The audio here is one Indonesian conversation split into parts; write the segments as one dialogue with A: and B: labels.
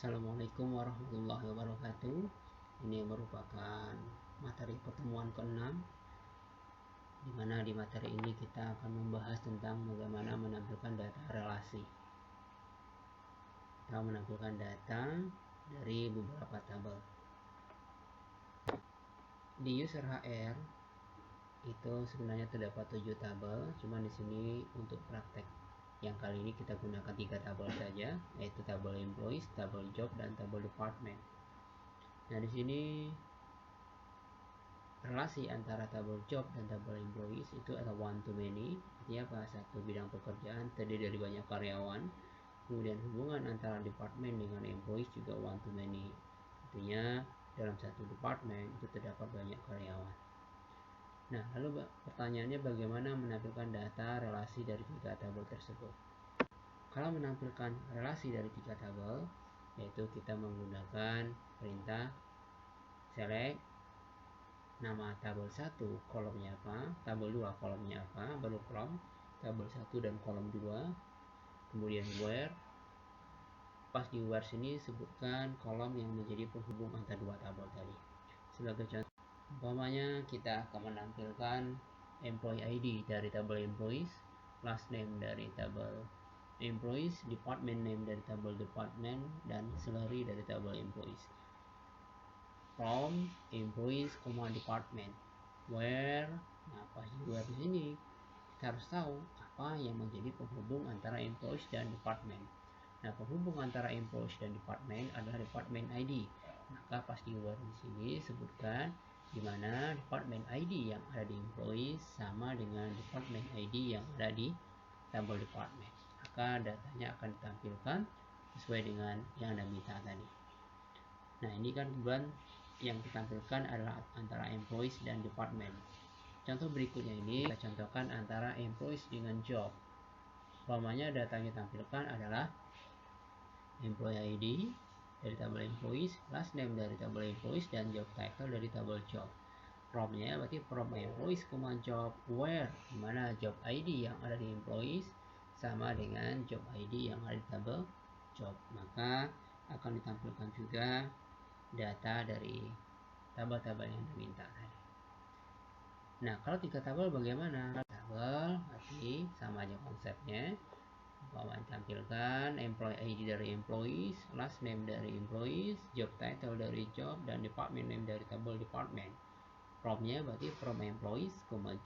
A: Assalamualaikum warahmatullahi wabarakatuh. Ini merupakan materi pertemuan ke-6, di mana di materi ini kita akan membahas tentang bagaimana menampilkan data relasi. Kita menampilkan data dari beberapa tabel. Di user HR itu sebenarnya terdapat 7 tabel, cuma di sini untuk praktek yang kali ini kita gunakan 3 tabel saja, yaitu tabel employees, tabel job, dan tabel department. Nah, di sini relasi antara tabel job dan tabel employees itu adalah one to many. Artinya apa? Satu bidang pekerjaan terdiri dari banyak karyawan. Kemudian hubungan antara department dengan employees juga one to many. Artinya dalam satu department itu terdapat banyak karyawan. Nah, lalu pertanyaannya bagaimana menampilkan data relasi dari 3 tabel tersebut? Kalau menampilkan relasi dari 3 tabel, yaitu kita menggunakan perintah select nama tabel 1 kolomnya apa, tabel 2 kolomnya apa, baru kolom tabel 1 dan kolom 2. Kemudian where, pas di where sini sebutkan kolom yang menjadi penghubung antara 2 tabel tadi. Sebagai contoh, umpamanya kita akan menampilkan employee ID dari tabel employees, last name dari tabel employees, department name dari tabel department, dan salary dari tabel employees. From employees, department, where. Nah, pas di where di sini kita harus tahu apa yang menjadi penghubung antara employees dan department. Nah, penghubung antara employees dan department adalah department ID. Maka pas di where di sini sebutkan di mana department ID yang ada di employees sama dengan department ID yang ada di tabel department. Maka datanya akan ditampilkan sesuai dengan yang Anda minta tadi. Nah, ini kan kebetulan yang ditampilkan adalah antara employees dan department. Contoh berikutnya ini kita contohkan antara employees dengan job. Umpamanya data yang ditampilkan adalah employee ID dari tabel employees, last name dari tabel employees, dan job title dari tabel job. From-nya berarti from employees, job, where, dimana job ID yang ada di employees sama dengan job ID yang ada di tabel job. Maka akan ditampilkan juga data dari tabel-tabel yang diminta tadi. Nah, kalau 3 tabel bagaimana? Tabel berarti sama aja konsepnya. Bahwa tampilkan employee ID dari employees, last name dari employees, job title dari job, dan department name dari tabel department. From-nya berarti from employees,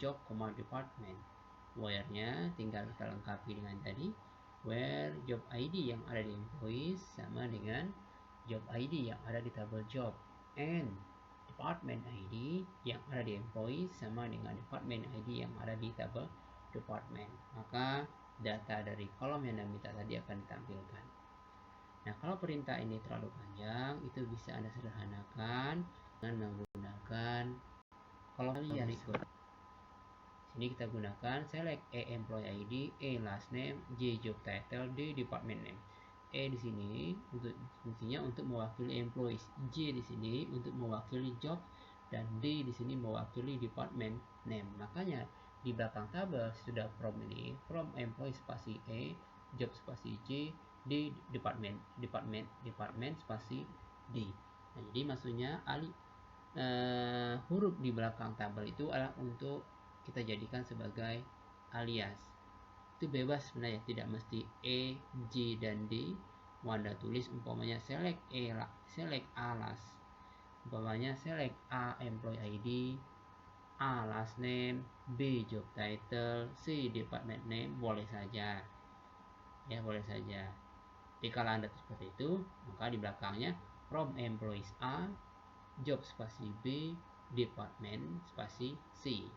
A: job, department. Where-nya tinggal kita lengkapi dengan tadi. Where job ID yang ada di employees sama dengan job ID yang ada di tabel job. And department ID yang ada di employees sama dengan department ID yang ada di tabel department. Maka data dari kolom yang Anda minta tadi akan ditampilkan. Nah, kalau perintah ini terlalu panjang, itu bisa Anda sederhanakan dengan menggunakan kolom yang berikut. Sini kita gunakan select E employee ID, E last name, J job title, D department name. E di sini untuk fungsinya untuk mewakili employees, J di sini untuk mewakili job, dan D di sini mewakili department name. Makanya di belakang tabel sudah from ini, from employee spasi E, job spasi J, D department spasi D. Nah, jadi maksudnya huruf di belakang tabel itu adalah untuk kita jadikan sebagai alias. Itu bebas sebenarnya, tidak mesti E, J, dan D. Mau Anda tulis umpamanya select A last, umpamanya select A employee ID, A last name, B job title, C department name, boleh saja. Ya, boleh saja. Jadi kalau Anda seperti itu, maka di belakangnya from employees A, job spasi B, department spasi C.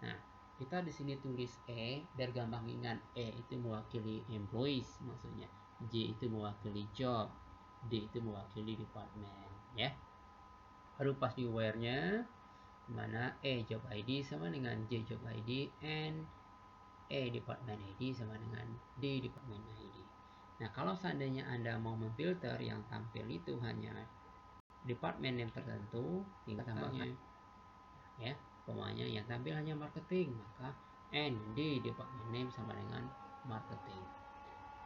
A: Nah, kita di sini tulis E biar gampang ingat. E itu mewakili employees maksudnya, J itu mewakili job, D itu mewakili department, ya. Baru pas di where-nya mana E job ID sama dengan J job ID and E department ID sama dengan D department ID. Nah, kalau seandainya Anda mau memfilter yang tampil itu hanya department name tertentu, tinggal tambahkan, ya. Pokoknya yang tampil hanya marketing, maka ND department name sama dengan marketing.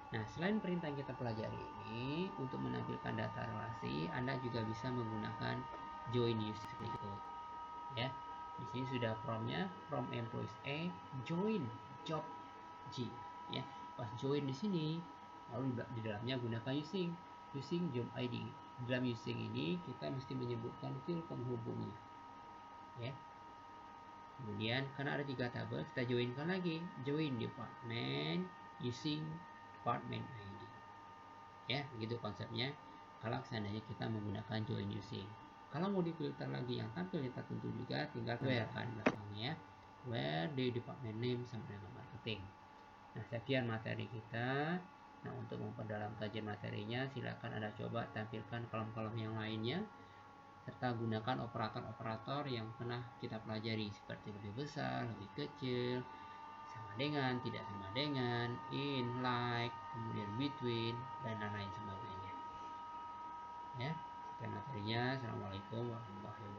A: Nah, selain perintah yang kita pelajari ini, untuk menampilkan data relasi, Anda juga bisa menggunakan join using berikut. Ya, di sini sudah from-nya, from employees A, join job G. Ya, pas join di sini, lalu di dalamnya gunakan using job ID. Di dalam using ini kita mesti menyebutkan field penghubungnya. Ya. Kemudian karena ada 3 tabel, kita joinkan lagi, join department using department ID. Ya, begitu konsepnya. Kalau seandainya kita menggunakan join using. Kalau mau difilter lagi yang tampil di tertentu juga, tinggal tambahkan belakangnya where the department name sampai dengan marketing. Nah, sekian materi kita. Nah, untuk memperdalam kajian materinya, silakan Anda coba tampilkan kolom-kolom yang lainnya, serta gunakan operator-operator yang pernah kita pelajari, seperti lebih besar, lebih kecil, sama dengan, tidak sama dengan, in, like, kemudian between, dan lain-lain sebagainya. Ya, sekian materinya. Assalamualaikum warahmatullahi wabarakatuh.